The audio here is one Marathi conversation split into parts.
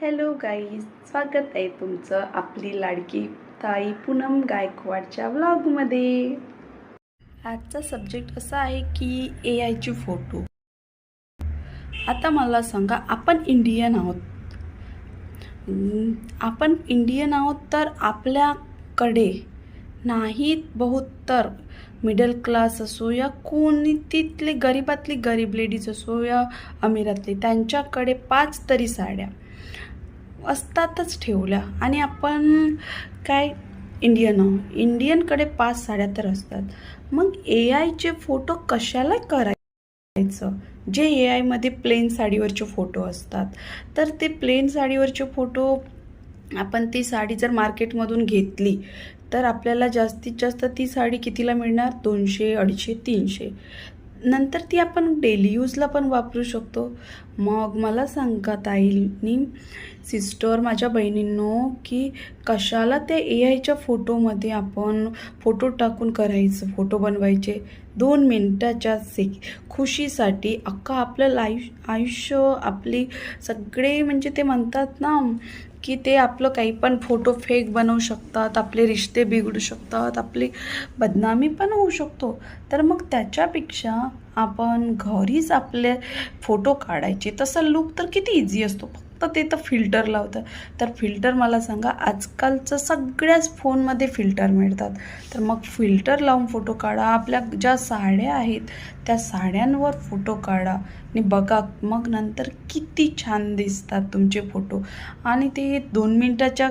हॅलो गाईज, स्वागत आहे तुमचं आपली लाडकी ताई पूनम गायकवाडच्या व्लॉगमध्ये। आजचा सब्जेक्ट असा आहे की AI चे फोटो। आता मला सांगा, आपण इंडियन आहोत, तर आपल्याकडे नाहीत बहुत तर मिडल क्लास असो या कोणी तिथले गरीबातली गरीब लेडीज असो या अमीरातली, त्यांच्याकडे 5 तरी साड्या असतातच ठेवल्या। आणि आपण काय इंडियनकडे 5 साड्या तर असतात। मग AI चे फोटो कशाला करायचं? जे AI मध्ये प्लेन साडीवरचे फोटो असतात, तर ते प्लेन साडीवरचे फोटो आपण ती साडी जर मार्केटमधून घेतली तर आपल्याला जास्तीत जास्त ती साडी कितीला मिळणार? 200, 250, 300। नंतर ती आपण डेली यूजला पण वापरू शकतो। मग मला सांगा ताईंनी, सिस्टर, माझ्या बहिणींनो, की कशाला त्या AI च्या फोटोमध्ये आपण फोटो टाकून करायचं, फोटो बनवायचे 2 मिनिटाच्या खुशीसाठी अख्खा आपलं आयुष्य आपली सगळे, म्हणजे ते म्हणतात ना की ते आपलं काही पण फोटो फेक बनवू शकतात, आपले रिश्ते बिघडू शकतात, आपली बदनामी पण होऊ शकतो। तर मग त्याच्यापेक्षा आपण घरीच आपले फोटो काढायचे। तसा लुक तर किती इझी असतो, फक्त ते तर फिल्टर लावतं। तर फिल्टर मला सांगा, आजकालचं सगळ्याच फोनमध्ये फिल्टर मिळतात, तर मग फिल्टर लावून फोटो काढा। आपल्या ज्या साड्या आहेत त्या साड्यांवर फोटो काढा आणि बघा मग नंतर किती छान दिसतात तुमचे फोटो। आणि ते 2 मिनिटाच्या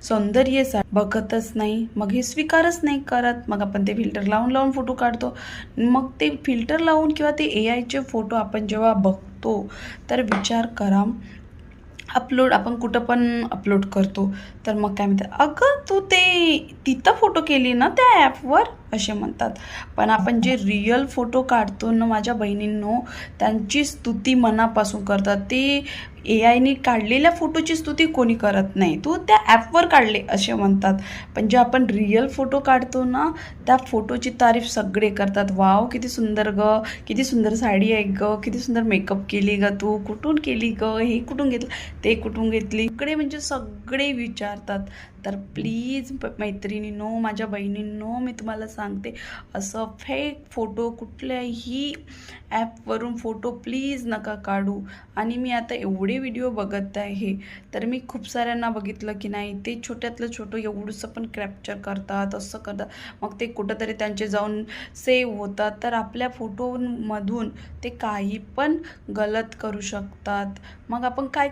सौंदर्य बघतच नाही, मग हे स्वीकारच नाही करत। मग आपण ते फिल्टर लावून फोटो काढतो। मग ते फिल्टर लावून किंवा ते AI चे फोटो आपण जेव्हा बघतो तर विचार करा, आपण कुठं पण अपलोड करतो तर मग काय म्हणतात, अगं तू ते तिथं फोटो केली ना त्या ॲपवर, असे म्हणतात। पण आपण जे रिअल फोटो काढतो ना माझ्या बहिणींनो, त्यांची स्तुती मनापासून करतात। ते AI काढलेल्या फोटोची स्तुती कोणी करत नाही, तू त्या ॲपवर काढले असे म्हणतात। पण जे आपण रिअल फोटो काढतो ना त्या फोटोची तारीफ सगळे करतात। वाव, किती सुंदर ग, किती सुंदर साडी आहे ग, किती सुंदर मेकअप केली ग तू, कुठून केली ग, हे कुठून घेतलं, ते कुठून घेतली, सगळे म्हणजे सगळे विचारतात। तर प्लीज मैत्रिणींनो, माझ्या बहिणींनो, मी तुम्हाला सांगते, असं फेक फोटो कुठल्याही ॲपवरून फोटो प्लीज नका काढू। आणि मी आता एवढे व्हिडिओ बघत आहे तर मी खूप साऱ्यांना बघितलं की नाही, ते छोट्यातलं छोटं एवढंसं पण कॅप्चर करतात, असं करतात, मग ते कुठंतरी त्यांचे जाऊन सेव्ह होतात। तर आपल्या फोटोमधून ते काही पण गलत करू शकतात। मग आपण काय